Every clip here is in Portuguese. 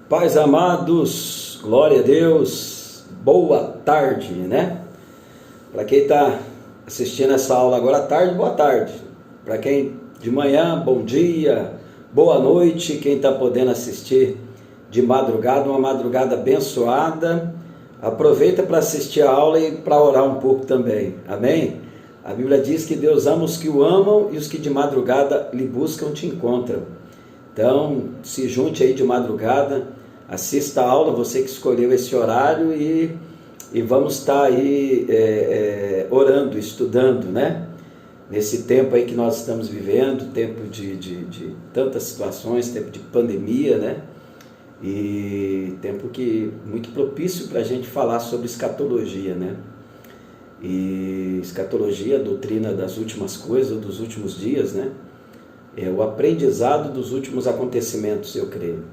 Pais amados, glória a Deus, boa tarde, né? Para quem está assistindo essa aula agora à tarde, boa tarde. Para quem de manhã, bom dia, boa noite. Quem está podendo assistir de madrugada, uma madrugada abençoada. Aproveita para assistir a aula e para orar um pouco também, amém? A Bíblia diz que Deus ama os que o amam e os que de madrugada lhe buscam te encontram. Então, se junte aí de madrugada, assista a aula, você que escolheu esse horário e vamos estar aí orando, estudando, né? Nesse tempo aí que nós estamos vivendo, tempo de tantas situações, tempo de pandemia, né? E tempo que muito propício para a gente falar sobre escatologia, né? E escatologia, a doutrina das últimas coisas, dos últimos dias, né? É o aprendizado dos últimos acontecimentos, eu creio.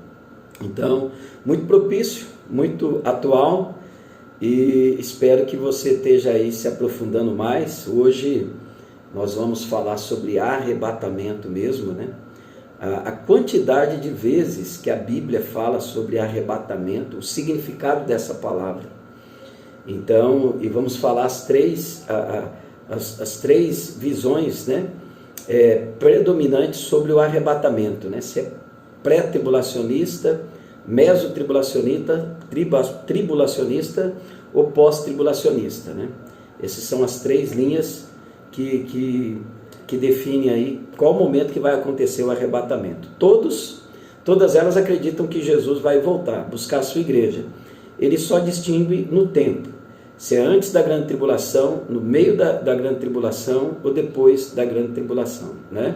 Então, muito propício, muito atual, e espero que você esteja aí se aprofundando mais. Hoje nós vamos falar sobre arrebatamento mesmo, né? A quantidade de vezes que a Bíblia fala sobre arrebatamento, o significado dessa palavra. Então, e vamos falar as três visões, né? Predominantes sobre o arrebatamento, né? Se é pré-tribulacionista, mesotribulacionista, tribulacionista ou pós-tribulacionista, né? Essas são as três linhas que definem aí qual momento que vai acontecer o arrebatamento. Todas elas acreditam que Jesus vai voltar, buscar a sua igreja. Ele só distingue no tempo, se é antes da grande tribulação, no meio da grande tribulação ou depois da grande tribulação, né?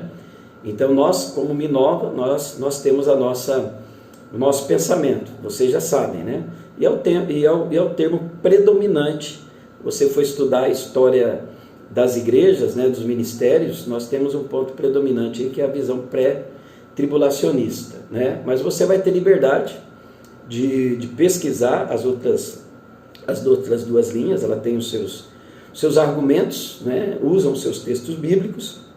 Então nós, como Minova, nós temos o nosso pensamento, vocês já sabem, né? E é o termo predominante. Você for estudar a história das igrejas, né, dos ministérios, nós temos um ponto predominante aí, que é a visão pré-tribulacionista, né? Mas você vai ter liberdade de pesquisar as outras duas linhas. Ela tem os seus argumentos, né? Usam os seus textos bíblicos,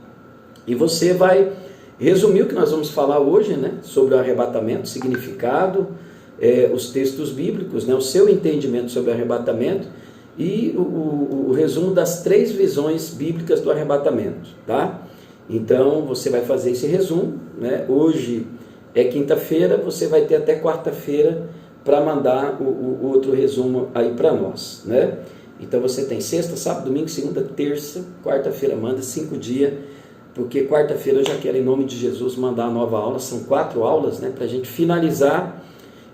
e você vai resumir o que nós vamos falar hoje, né? Sobre o arrebatamento, significado, os textos bíblicos, né? O seu entendimento sobre o arrebatamento e o resumo das três visões bíblicas do arrebatamento, tá? Então você vai fazer esse resumo, né? Hoje é quinta-feira, você vai ter até quarta-feira para mandar o outro resumo aí para nós, né? Então você tem sexta, sábado, domingo, segunda, terça, quarta-feira, manda 5 dias, porque quarta-feira eu já quero, em nome de Jesus, mandar a nova aula. São 4 aulas, né, para a gente finalizar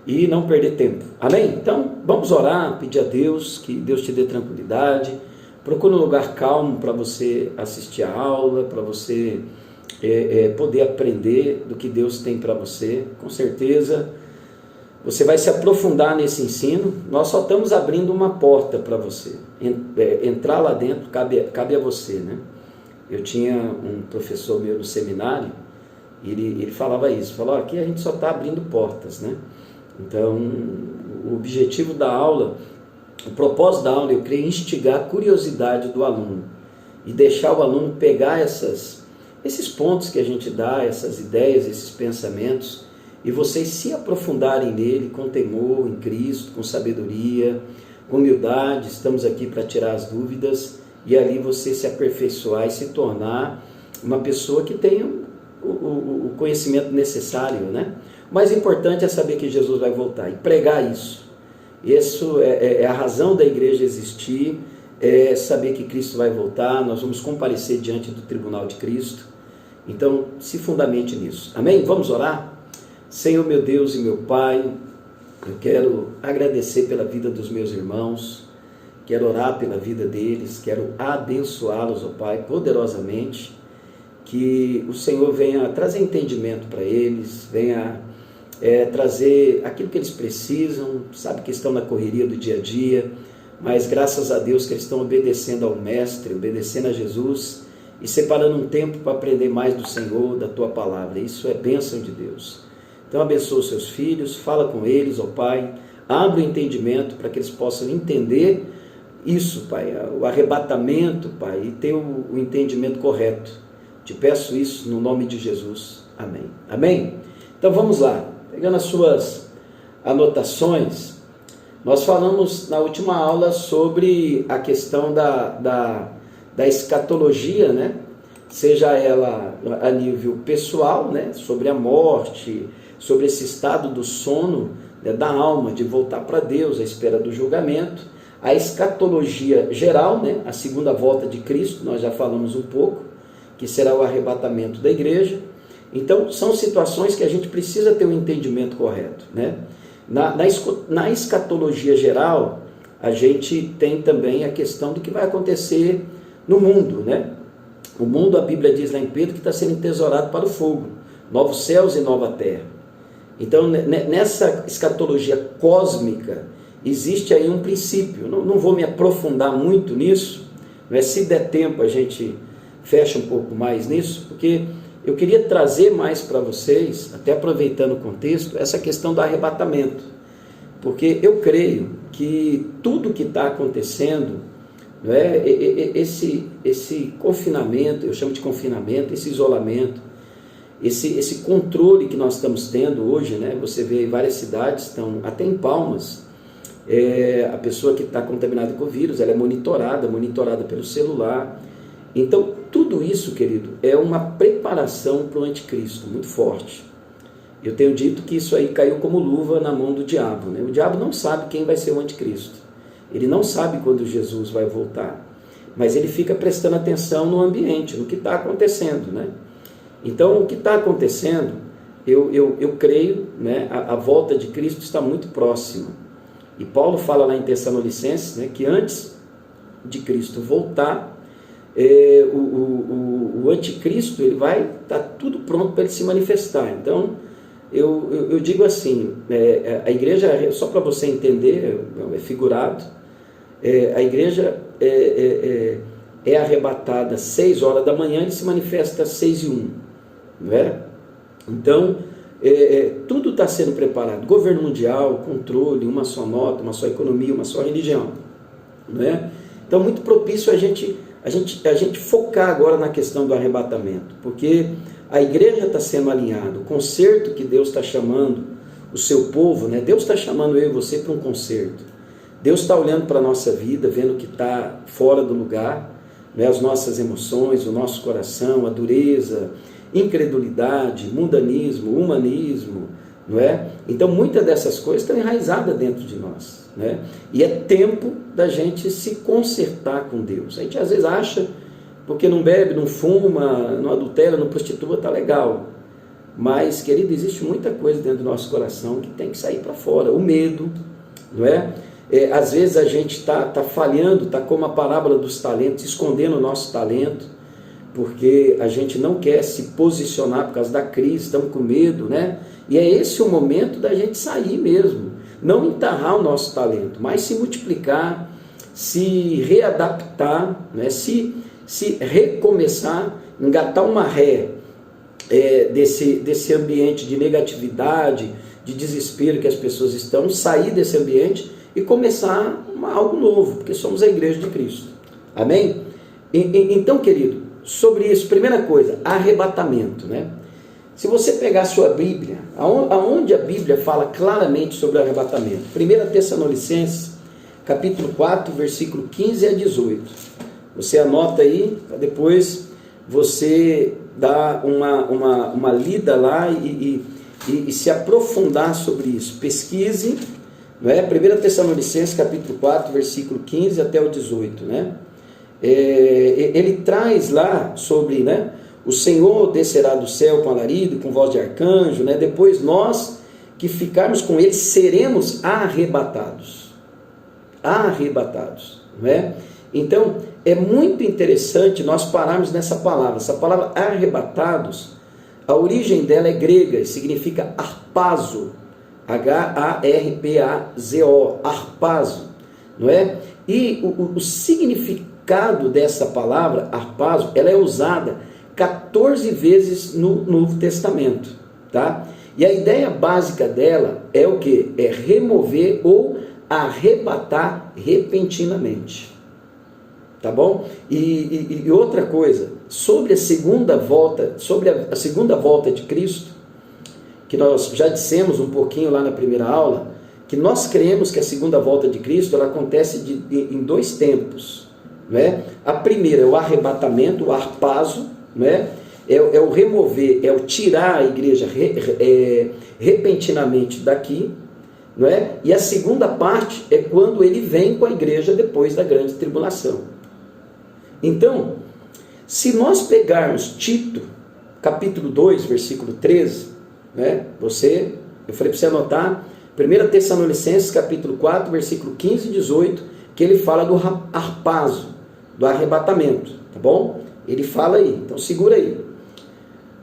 e não perder tempo, amém? Então vamos orar, pedir a Deus que Deus te dê tranquilidade. Procure um lugar calmo para você assistir a aula, para você poder aprender do que Deus tem para você. Com certeza você vai se aprofundar nesse ensino. Nós só estamos abrindo uma porta para você. Entrar lá dentro cabe a você, né? Eu tinha um professor meu no seminário, ele falava isso, falou: aqui a gente só está abrindo portas, né? Então, o objetivo da aula, o propósito da aula, eu creio, é instigar a curiosidade do aluno e deixar o aluno pegar esses pontos que a gente dá, essas ideias, esses pensamentos, e vocês se aprofundarem nele com temor em Cristo, com sabedoria, com humildade. Estamos aqui para tirar as dúvidas e ali você se aperfeiçoar e se tornar uma pessoa que tenha o conhecimento necessário, né? O mais importante é saber que Jesus vai voltar e pregar isso. Isso é a razão da igreja existir, é saber que Cristo vai voltar. Nós vamos comparecer diante do tribunal de Cristo. Então se fundamente nisso, amém? Vamos orar? Senhor, meu Deus e meu Pai, eu quero agradecer pela vida dos meus irmãos, quero orar pela vida deles, quero abençoá-los, ó Pai, poderosamente, que o Senhor venha trazer entendimento para eles, venha trazer aquilo que eles precisam. Sabe que estão na correria do dia a dia, mas graças a Deus que eles estão obedecendo ao Mestre, obedecendo a Jesus e separando um tempo para aprender mais do Senhor, da Tua Palavra. Isso é bênção de Deus. Então abençoa os seus filhos, fala com eles, ó Pai, abre o entendimento para que eles possam entender isso, Pai, o arrebatamento, Pai, e ter o entendimento correto. Te peço isso no nome de Jesus, amém. Amém? Então vamos lá, pegando as anotações, nós falamos na última aula sobre a questão da escatologia, né? Seja ela a nível pessoal, né? Sobre a morte, sobre esse estado do sono, né? Da alma, de voltar para Deus à espera do julgamento. A escatologia geral, né? A segunda volta de Cristo, nós já falamos um pouco, que será o arrebatamento da igreja. Então, são situações que a gente precisa ter um entendimento correto, né? Na escatologia geral, a gente tem também a questão do que vai acontecer no mundo, né? O mundo, a Bíblia diz lá em Pedro, que está sendo entesourado para o fogo, novos céus e nova terra. Então, nessa escatologia cósmica, existe aí um princípio. Não vou me aprofundar muito nisso, mas se der tempo a gente fecha um pouco mais nisso, porque eu queria trazer mais para vocês, até aproveitando o contexto, essa questão do arrebatamento. Porque eu creio que tudo que está acontecendo, não é? Esse confinamento, eu chamo de confinamento, esse isolamento, esse controle que nós estamos tendo hoje, né? Você vê várias cidades, estão até em Palmas, a pessoa que está contaminada com o vírus, ela é monitorada pelo celular. Então, tudo isso, querido, é uma preparação para o anticristo, muito forte. Eu tenho dito que isso aí caiu como luva na mão do diabo, né? O diabo não sabe quem vai ser o anticristo. Ele não sabe quando Jesus vai voltar. Mas ele fica prestando atenção no ambiente, no que está acontecendo, né? Então, o que está acontecendo, eu creio, né? A volta de Cristo está muito próxima. E Paulo fala lá em Tessalonicenses, né, que antes de Cristo voltar, o anticristo, ele vai estar tudo pronto para ele se manifestar. Então, eu digo assim, a igreja, só para você entender, é figurado, a igreja é arrebatada às 6 horas da manhã e se manifesta às 6:01, não é? Então, tudo está sendo preparado, governo mundial, controle, uma só nota, uma só economia, uma só religião, não é? Então, muito propício a gente focar agora na questão do arrebatamento, porque a igreja está sendo alinhada, o concerto que Deus está chamando o seu povo, né? Deus está chamando eu e você para um concerto. Deus está olhando para a nossa vida, vendo que está fora do lugar, né? As nossas emoções, o nosso coração, a dureza, incredulidade, mundanismo, humanismo, não é? Então, muitas dessas coisas estão enraizadas dentro de nós, né? E é tempo da gente se consertar com Deus. A gente às vezes acha, porque não bebe, não fuma, não adultera, não prostitua, está legal. Mas, querido, existe muita coisa dentro do nosso coração que tem que sair para fora. O medo, não é? Às vezes a gente está falhando, está como a parábola dos talentos, escondendo o nosso talento, porque a gente não quer se posicionar por causa da crise, estamos com medo, né? E é esse o momento da gente sair mesmo, não enterrar o nosso talento, mas se multiplicar, se readaptar, né? se recomeçar, engatar uma ré desse ambiente de negatividade, de desespero que as pessoas estão, sair desse ambiente e começar algo novo, porque somos a igreja de Cristo. Amém? Então, querido, sobre isso, primeira coisa, arrebatamento, né? Se você pegar a sua Bíblia, aonde a Bíblia fala claramente sobre o arrebatamento? 1 Tessalonicenses, capítulo 4, versículo 15 a 18. Você anota aí, para depois você dar uma lida lá e se aprofundar sobre isso. Pesquise, não é? 1 Tessalonicenses, capítulo 4, versículo 15 até o 18, né? Ele traz lá sobre, né, o Senhor descerá do céu com alarido e com voz de arcanjo, né? Depois nós que ficarmos com ele seremos arrebatados, não é? Então é muito interessante nós pararmos nessa palavra. Essa palavra arrebatados, a origem dela é grega, significa harpazo, H-A-R-P-A-Z-O, harpazo, não é? E o significado dessa palavra, harpazo, ela é usada 14 vezes no Novo Testamento, tá? E a ideia básica dela é o quê? É remover ou arrebatar repentinamente, tá bom? E outra coisa, sobre a segunda volta de Cristo, que nós já dissemos um pouquinho lá na primeira aula, que nós cremos que a segunda volta de Cristo ela acontece em dois tempos. Né? A primeira é o arrebatamento, o harpazo, né? É o remover, é o tirar a igreja repentinamente daqui. Não é? E a segunda parte é quando ele vem com a igreja depois da grande tribulação. Então, se nós pegarmos Tito, capítulo 2, versículo 13, né? Eu falei para você anotar, 1 Tessalonicenses, capítulo 4, versículo 15 e 18, que ele fala do harpazo, do arrebatamento, tá bom? Ele fala aí, então segura aí.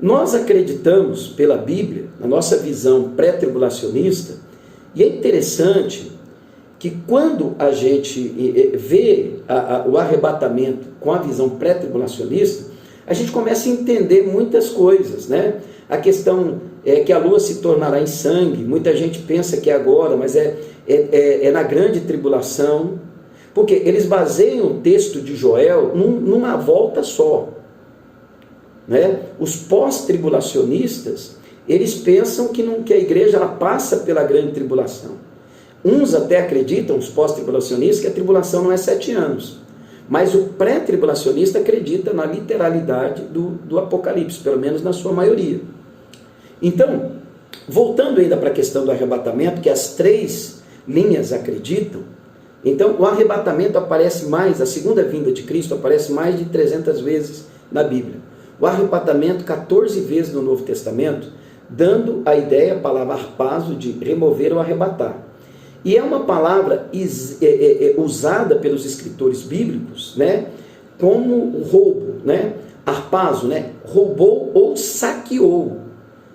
Nós acreditamos, pela Bíblia, na nossa visão pré-tribulacionista, e é interessante que quando a gente vê o arrebatamento com a visão pré-tribulacionista, a gente começa a entender muitas coisas, né? A questão é que a lua se tornará em sangue, muita gente pensa que é agora, mas é na grande tribulação, porque eles baseiam o texto de Joel numa volta só. Né? Os pós-tribulacionistas, eles pensam que a igreja ela passa pela grande tribulação. Uns até acreditam, os pós-tribulacionistas, que a tribulação não é 7 anos. Mas o pré-tribulacionista acredita na literalidade do Apocalipse, pelo menos na sua maioria. Então, voltando ainda para a questão do arrebatamento, que as 3 linhas acreditam, então o arrebatamento aparece mais, a segunda vinda de Cristo aparece mais de 300 vezes na Bíblia. O arrebatamento 14 vezes no Novo Testamento, dando a ideia, a palavra harpazo, de remover ou arrebatar. E é uma palavra usada pelos escritores bíblicos, né, como roubo, né, harpazo, né, roubou ou saqueou.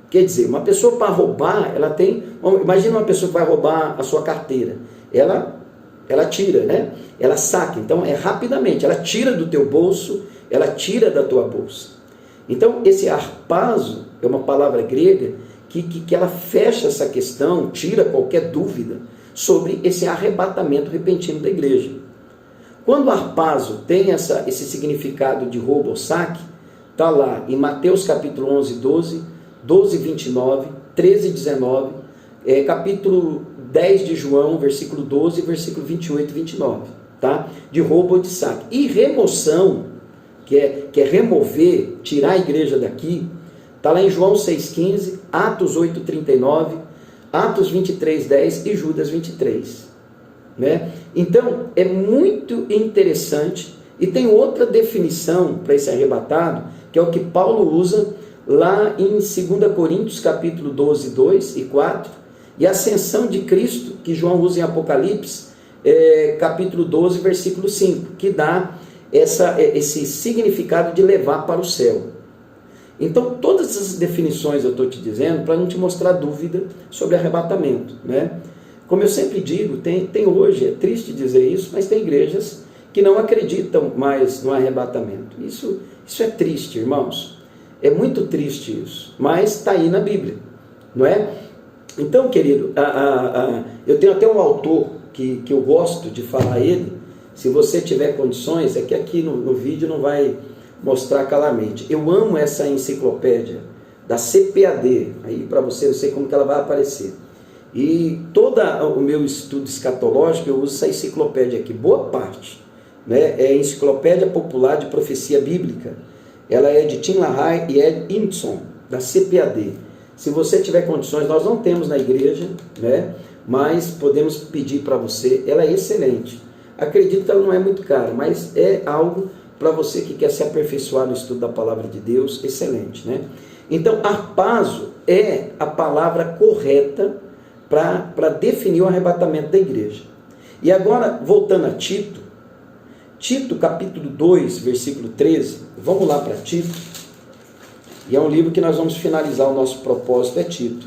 Quer dizer, uma pessoa para roubar, ela tem... Imagina uma pessoa que vai roubar a sua carteira. Ela tira, né? Ela saca. Então, é rapidamente. Ela tira do teu bolso, ela tira da tua bolsa. Então, esse harpazo é uma palavra grega que ela fecha essa questão, tira qualquer dúvida sobre esse arrebatamento repentino da igreja. Quando o harpazo tem esse significado de roubo ou saque, está lá em Mateus capítulo 11, 12, 12, 29, 13, 19, capítulo 10 de João, versículo 12, versículo 28 e 29, tá? De roubo ou de saque. E remoção, que é remover, tirar a igreja daqui, está lá em João 6,15, Atos 8,39, Atos 23,10 e Judas 23. Né? Então, é muito interessante, e tem outra definição para esse arrebatado, que é o que Paulo usa lá em 2 Coríntios, capítulo 12, 2 e 4, e a ascensão de Cristo, que João usa em Apocalipse, capítulo 12, versículo 5, que dá esse significado de levar para o céu. Então, todas essas definições eu estou te dizendo para não te mostrar dúvida sobre arrebatamento. Né? Como eu sempre digo, tem hoje, é triste dizer isso, mas tem igrejas que não acreditam mais no arrebatamento. Isso é triste, irmãos. É muito triste isso, mas está aí na Bíblia, não é? Então, querido, eu tenho até um autor que eu gosto de falar ele, se você tiver condições, é que aqui no vídeo não vai mostrar claramente. Eu amo essa enciclopédia da CPAD, aí para você, eu sei como que ela vai aparecer. E todo o meu estudo escatológico, eu uso essa enciclopédia aqui, boa parte, né? É a Enciclopédia Popular de Profecia Bíblica. Ela é de Tim LaHaye e Ed Hindson, da CPAD. Se você tiver condições, nós não temos na igreja, né? Mas podemos pedir para você, ela é excelente. Acredito que ela não é muito cara, mas é algo para você que quer se aperfeiçoar no estudo da palavra de Deus, excelente, né? Então, harpazo é a palavra correta para definir o arrebatamento da igreja. E agora, voltando a Tito, capítulo 2, versículo 13, vamos lá para Tito, e é um livro que nós vamos finalizar o nosso propósito, é Tito.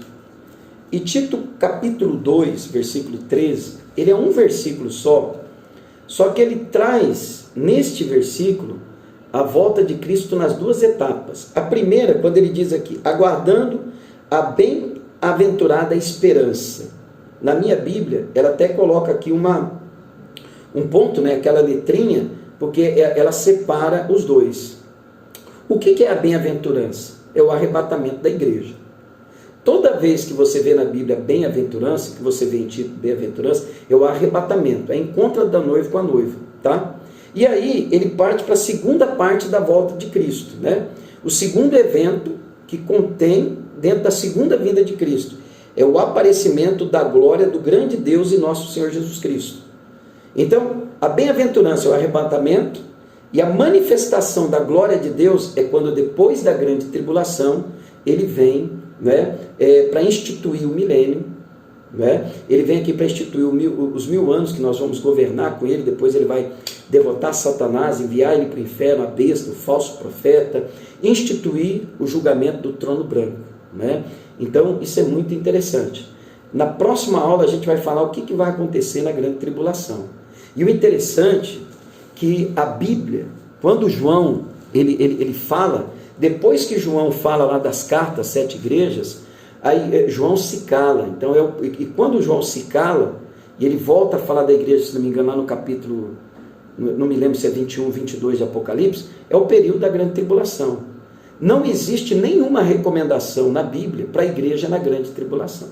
E Tito, capítulo 2, versículo 13, ele é um versículo só que ele traz, neste versículo, a volta de Cristo nas 2 etapas. A primeira, quando ele diz aqui, aguardando a bem-aventurada esperança. Na minha Bíblia, ela até coloca aqui um ponto, né, aquela letrinha, porque ela separa os dois. O que é a bem-aventurança? É o arrebatamento da igreja. Toda vez que você vê na Bíblia bem-aventurança, que você vê em Tito bem-aventurança, é o arrebatamento, é a encontro da noiva com a noiva, tá? E aí ele parte para a segunda parte da volta de Cristo, né? O segundo evento que contém dentro da segunda vinda de Cristo é o aparecimento da glória do grande Deus e nosso Senhor Jesus Cristo. Então, a bem-aventurança é o arrebatamento, e a manifestação da glória de Deus é quando depois da grande tribulação ele vem, né, para instituir o milênio, né? Ele vem aqui para instituir os 1000 anos que nós vamos governar com ele. Depois ele vai derrotar Satanás, enviar ele para o inferno, a besta, o falso profeta, instituir o julgamento do trono branco, né? Então isso é muito interessante. Na próxima aula a gente vai falar o que vai acontecer na grande tribulação. E o interessante é que a Bíblia, quando João ele fala, depois que João fala lá das cartas, 7 igrejas, aí João se cala. Então, e quando João se cala, e ele volta a falar da igreja, se não me engano, lá no capítulo, não me lembro se é 21, 22 de Apocalipse, é o período da grande tribulação. Não existe nenhuma recomendação na Bíblia para a igreja na grande tribulação.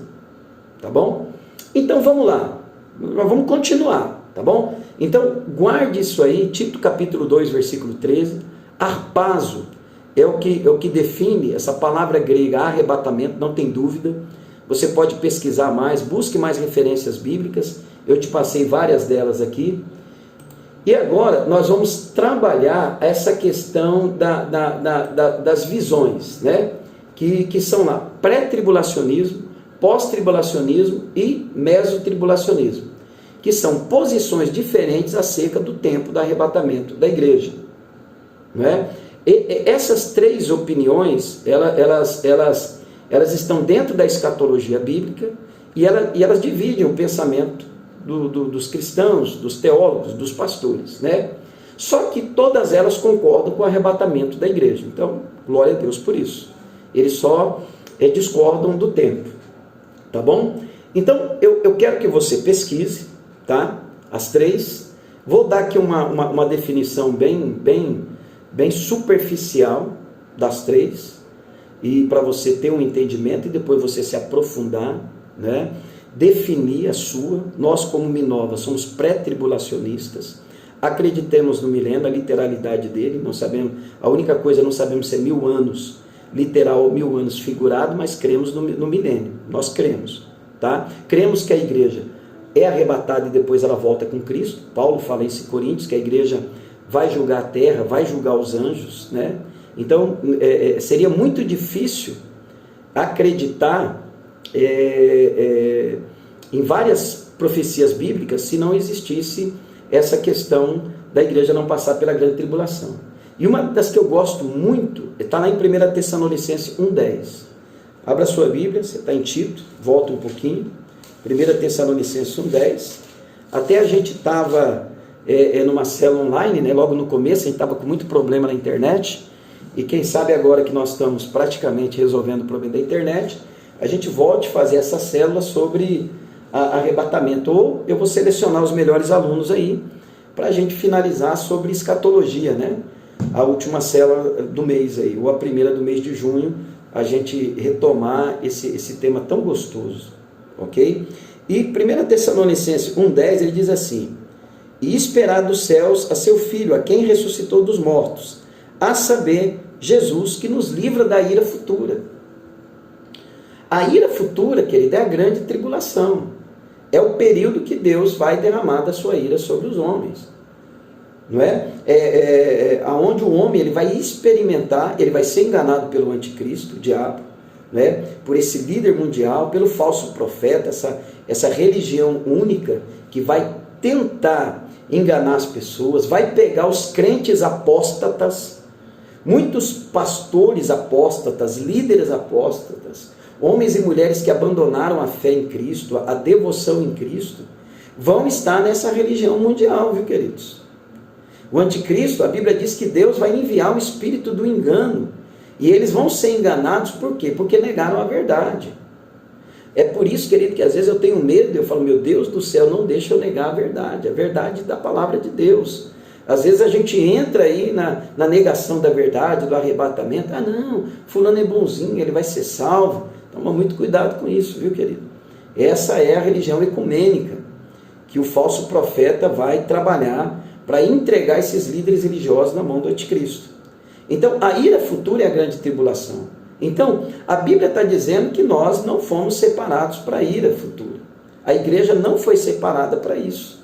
Tá bom? Então, vamos lá. Nós vamos continuar, tá bom? Então, guarde isso aí, Tito capítulo 2, versículo 13, harpazo, é o que define essa palavra grega, arrebatamento, não tem dúvida. Você pode pesquisar mais, busque mais referências bíblicas, eu te passei várias delas aqui. E agora nós vamos trabalhar essa questão das visões, né? que são lá pré-tribulacionismo, pós-tribulacionismo e mesotribulacionismo, que são posições diferentes acerca do tempo do arrebatamento da igreja, não é? E essas 3 opiniões, elas estão dentro da escatologia bíblica, e elas dividem o pensamento dos cristãos, dos teólogos, dos pastores, né? Só que todas elas concordam com o arrebatamento da igreja. Então, glória a Deus por isso. Eles só discordam do tempo, tá bom? Então, eu quero que você pesquise, tá? As 3. Vou dar aqui uma definição bem superficial das 3, e para você ter um entendimento e depois você se aprofundar, né? Definir a sua. Nós, como Minova, somos pré-tribulacionistas, acreditemos no milênio, a literalidade dele, não sabemos, a única coisa, não sabemos se é 1000 anos literal ou 1000 anos figurado, mas cremos no milênio, nós cremos, tá? Cremos que a igreja é arrebatada e depois ela volta com Cristo. Paulo fala isso em Coríntios, que a igreja vai julgar a terra, vai julgar os anjos, né? Então, seria muito difícil acreditar em várias profecias bíblicas se não existisse essa questão da igreja não passar pela grande tribulação. E uma das que eu gosto muito está lá em 1 Tessalonicenses 1,10. Abra sua Bíblia, você está em Tito, volta um pouquinho. 1 Tessalonicenses 1,10. Até a gente estava numa célula online, né? Logo no começo a gente estava com muito problema na internet, e quem sabe agora que nós estamos praticamente resolvendo o problema da internet, a gente volte a fazer essa célula sobre arrebatamento, ou eu vou selecionar os melhores alunos aí para a gente finalizar sobre escatologia, né? A última célula do mês aí, ou a primeira do mês de junho, a gente retomar esse tema tão gostoso, ok? E 1 Tessalonicenses 1,10 ele diz assim: e esperar dos céus a seu Filho, a quem ressuscitou dos mortos, a saber, Jesus, que nos livra da ira futura. A ira futura, querida, é a grande tribulação. É o período que Deus vai derramar da sua ira sobre os homens. Não é? Aonde o homem ele vai experimentar, ele vai ser enganado pelo anticristo, o diabo, né? Por esse líder mundial, pelo falso profeta, essa religião única que vai tentar enganar as pessoas, vai pegar os crentes apóstatas, muitos pastores apóstatas, líderes apóstatas, homens e mulheres que abandonaram a fé em Cristo, a devoção em Cristo, vão estar nessa religião mundial, viu, queridos? O anticristo, a Bíblia diz que Deus vai enviar o espírito do engano, e eles vão ser enganados, por quê? Porque negaram a verdade. É por isso, querido, que às vezes eu tenho medo, eu falo, meu Deus do céu, não deixa eu negar a verdade da palavra de Deus. Às vezes a gente entra aí na negação da verdade, do arrebatamento. Ah não, fulano é bonzinho, ele vai ser salvo. Toma muito cuidado com isso, viu, querido? Essa é a religião ecumênica, que o falso profeta vai trabalhar para entregar esses líderes religiosos na mão do anticristo. Então, a ira futura é a grande tribulação. Então, a Bíblia está dizendo que nós não fomos separados para a ira futura. A igreja não foi separada para isso.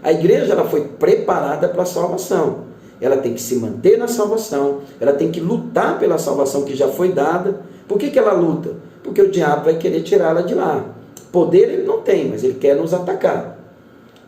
A igreja ela foi preparada para a salvação. Ela tem que se manter na salvação, ela tem que lutar pela salvação que já foi dada. Por que ela luta? Porque o diabo vai querer tirá-la de lá. Poder ele não tem, mas ele quer nos atacar.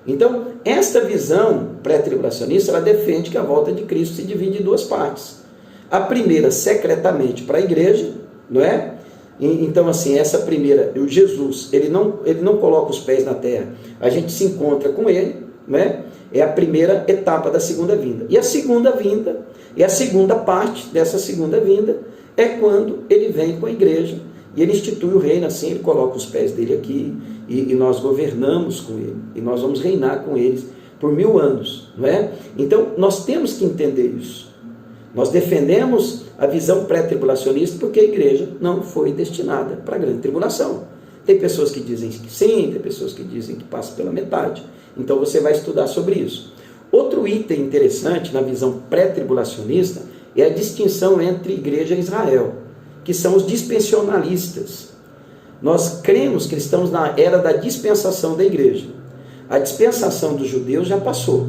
Então, esta visão pré-tribulacionista, ela defende que a volta de Cristo se divide em duas partes. A primeira, secretamente para a igreja, não é? Então, assim, essa primeira, o Jesus, ele não coloca os pés na terra, a gente se encontra com ele, não é? É a primeira etapa da segunda vinda. E a segunda vinda, e a segunda parte dessa segunda vinda, é quando ele vem com a igreja, e ele institui o reino, assim, ele coloca os pés dele aqui, e nós governamos com ele, e nós vamos reinar com eles por 1000 anos, não é? Então, nós temos que entender isso. Nós defendemos a visão pré-tribulacionista porque a igreja não foi destinada para a grande tribulação. Tem pessoas que dizem que sim, tem pessoas que dizem que passa pela metade. Então, você vai estudar sobre isso. Outro item interessante na visão pré-tribulacionista é a distinção entre igreja e Israel, que são os dispensionalistas. Nós cremos que estamos na era da dispensação da igreja. A dispensação dos judeus já passou.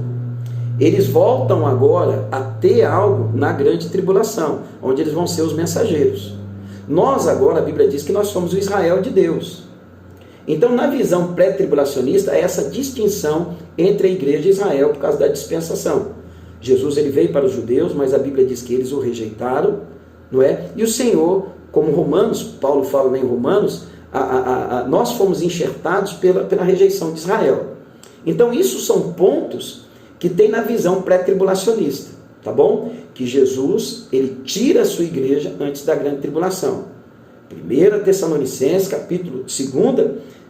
Eles voltam agora a ter algo na grande tribulação, onde eles vão ser os mensageiros. Nós agora, a Bíblia diz que nós somos o Israel de Deus. Então, na visão pré-tribulacionista, é essa distinção entre a igreja e Israel por causa da dispensação. Jesus ele veio para os judeus, mas a Bíblia diz que eles o rejeitaram, não é? E o Senhor, como Romanos, Paulo fala em Romanos, nós fomos enxertados pela rejeição de Israel. Então, isso são pontos que tem na visão pré-tribulacionista, tá bom? Que Jesus, ele tira a sua igreja antes da grande tribulação. 1 Tessalonicenses, capítulo 2,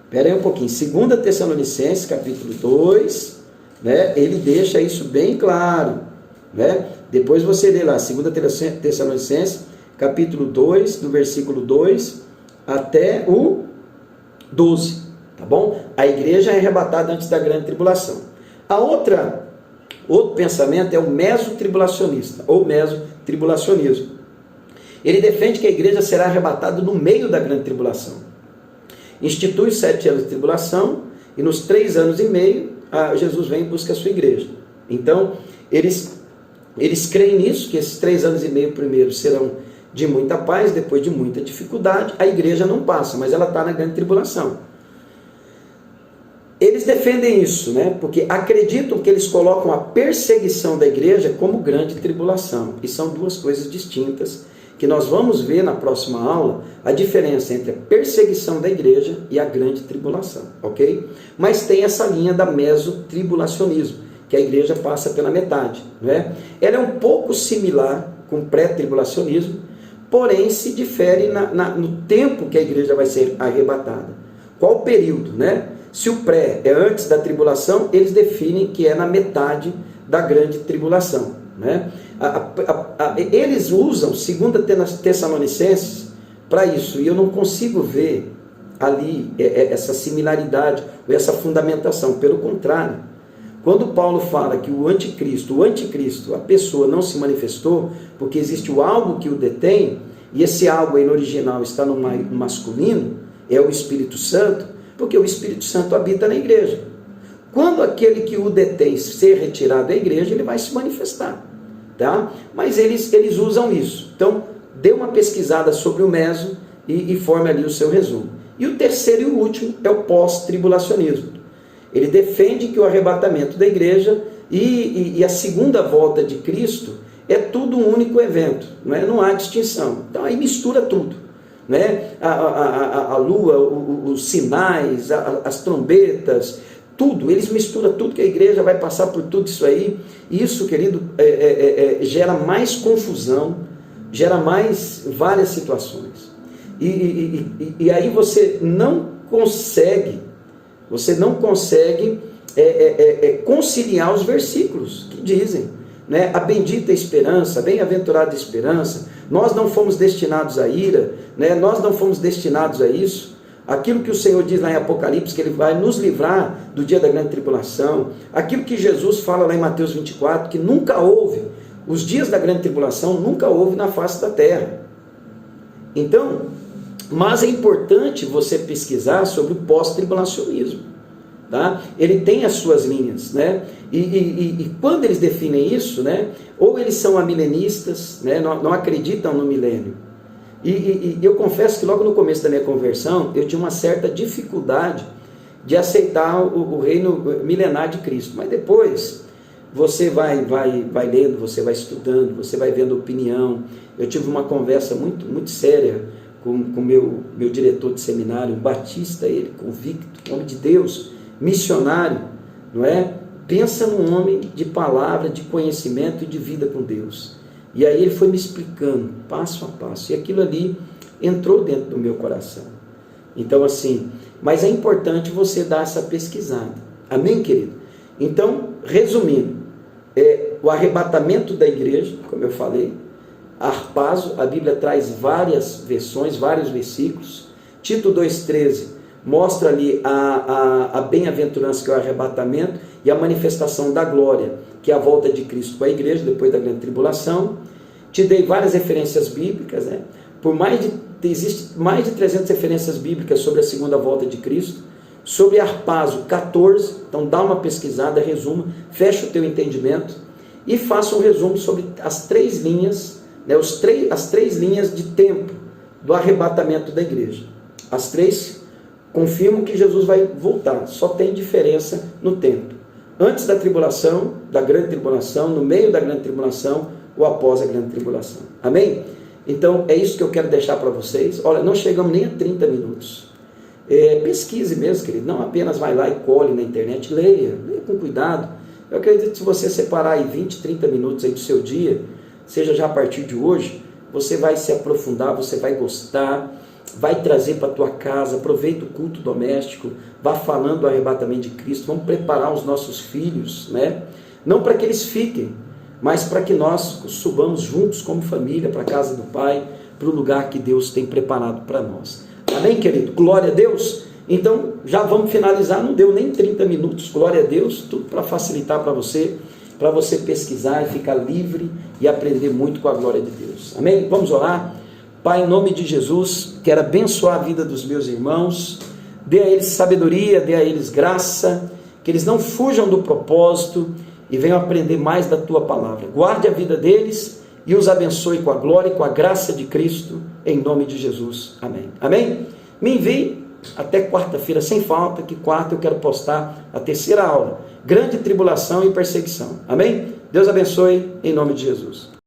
espera aí um pouquinho, 2 Tessalonicenses, capítulo 2, né? Ele deixa isso bem claro, né? Depois você lê lá, 2 Tessalonicenses, capítulo 2, do versículo 2 até o 12, tá bom? A igreja é arrebatada antes da grande tribulação. Outro pensamento é o mesotribulacionista, ou mesotribulacionismo. Ele defende que a igreja será arrebatada no meio da grande tribulação. Institui os 7 anos de tribulação, e nos 3 anos e meio, Jesus vem e busca a sua igreja. Então, eles creem nisso, que esses 3 anos e meio primeiro serão de muita paz, depois de muita dificuldade. A igreja não passa, mas ela está na grande tribulação. Eles defendem isso, né? Porque acreditam que eles colocam a perseguição da igreja como grande tribulação. E são duas coisas distintas, que nós vamos ver na próxima aula a diferença entre a perseguição da igreja e a grande tribulação, ok? Mas tem essa linha da mesotribulacionismo, que a igreja passa pela metade, né? Ela é um pouco similar com o pré-tribulacionismo, porém se difere no tempo que a igreja vai ser arrebatada. Qual o período, né? Se o pré é antes da tribulação, eles definem que é na metade da grande tribulação, né? Eles usam 2 Tessalonicenses para isso, e eu não consigo ver ali essa similaridade, ou essa fundamentação. Pelo contrário, quando Paulo fala que o anticristo, a pessoa não se manifestou, porque existe o algo que o detém, e esse algo aí no original está no masculino, é o Espírito Santo, porque o Espírito Santo habita na igreja. Quando aquele que o detém ser retirado da igreja, ele vai se manifestar, tá? Mas eles usam isso. Então, dê uma pesquisada sobre o meso e forme ali o seu resumo. E o terceiro e o último é o pós-tribulacionismo. Ele defende que o arrebatamento da igreja e a segunda volta de Cristo é tudo um único evento, né? Não há distinção. Então, aí mistura tudo. Né? A lua, os sinais, as trombetas, tudo, eles misturam tudo, que a igreja vai passar por tudo isso aí. E isso, querido, gera mais confusão, gera mais várias situações. E aí você não consegue conciliar os versículos que dizem: né? A bendita esperança, a bem-aventurada esperança. Nós não fomos destinados à ira, né? Nós não fomos destinados a isso. Aquilo que o Senhor diz lá em Apocalipse, que Ele vai nos livrar do dia da grande tribulação. Aquilo que Jesus fala lá em Mateus 24, que nunca houve, os dias da grande tribulação nunca houve na face da terra. Então, mas é importante você pesquisar sobre o pós-tribulacionismo. Tá? Ele tem as suas linhas, né? E quando eles definem isso, né? Ou eles são amilenistas, né? Não acreditam no milênio. E eu confesso que logo no começo da minha conversão, eu tinha uma certa dificuldade de aceitar o reino milenar de Cristo. Mas depois, você vai lendo, você vai estudando, você vai vendo opinião. Eu tive uma conversa muito séria com o meu diretor de seminário, um batista, ele convicto, homem de Deus, missionário, não é? Pensa num homem de palavra, de conhecimento e de vida com Deus. E aí ele foi me explicando, passo a passo, e aquilo ali entrou dentro do meu coração. Então assim, mas é importante você dar essa pesquisada. Amém, querido? Então, resumindo, o arrebatamento da igreja, como eu falei, harpazo, a Bíblia traz várias versões, vários versículos. Tito 2,13 mostra ali a bem-aventurança, que é o arrebatamento, e a manifestação da glória, que é a volta de Cristo para a igreja, depois da grande tribulação. Te dei várias referências bíblicas, né? Existem mais de 300 referências bíblicas sobre a segunda volta de Cristo. Sobre harpazo, 14, então dá uma pesquisada, resuma, fecha o teu entendimento, e faça um resumo sobre as três linhas, né? As três linhas de tempo do arrebatamento da igreja. As três confirmam que Jesus vai voltar, só tem diferença no tempo. Antes da tribulação, da grande tribulação, no meio da grande tribulação, ou após a grande tribulação. Amém? Então, é isso que eu quero deixar para vocês. Olha, não chegamos nem a 30 minutos. Pesquise mesmo, querido. Não apenas vai lá e colhe na internet. Leia com cuidado. Eu acredito que se você separar aí 20, 30 minutos aí do seu dia, seja já a partir de hoje, você vai se aprofundar, você vai gostar, vai trazer para a tua casa, aproveita o culto doméstico, vá falando do arrebatamento de Cristo, vamos preparar os nossos filhos, né? Não para que eles fiquem, mas para que nós subamos juntos como família para a casa do Pai, para o lugar que Deus tem preparado para nós. Amém, querido? Glória a Deus. Então, já vamos finalizar, não deu nem 30 minutos, glória a Deus, tudo para facilitar para você pesquisar e ficar livre e aprender muito com a glória de Deus. Amém? Vamos orar? Pai, em nome de Jesus, quero abençoar a vida dos meus irmãos, dê a eles sabedoria, dê a eles graça, que eles não fujam do propósito e venham aprender mais da Tua palavra. Guarde a vida deles e os abençoe com a glória e com a graça de Cristo, em nome de Jesus. Amém. Amém? Me envie até quarta-feira, sem falta, que quarta eu quero postar a terceira aula, grande tribulação e perseguição. Amém? Deus abençoe, em nome de Jesus.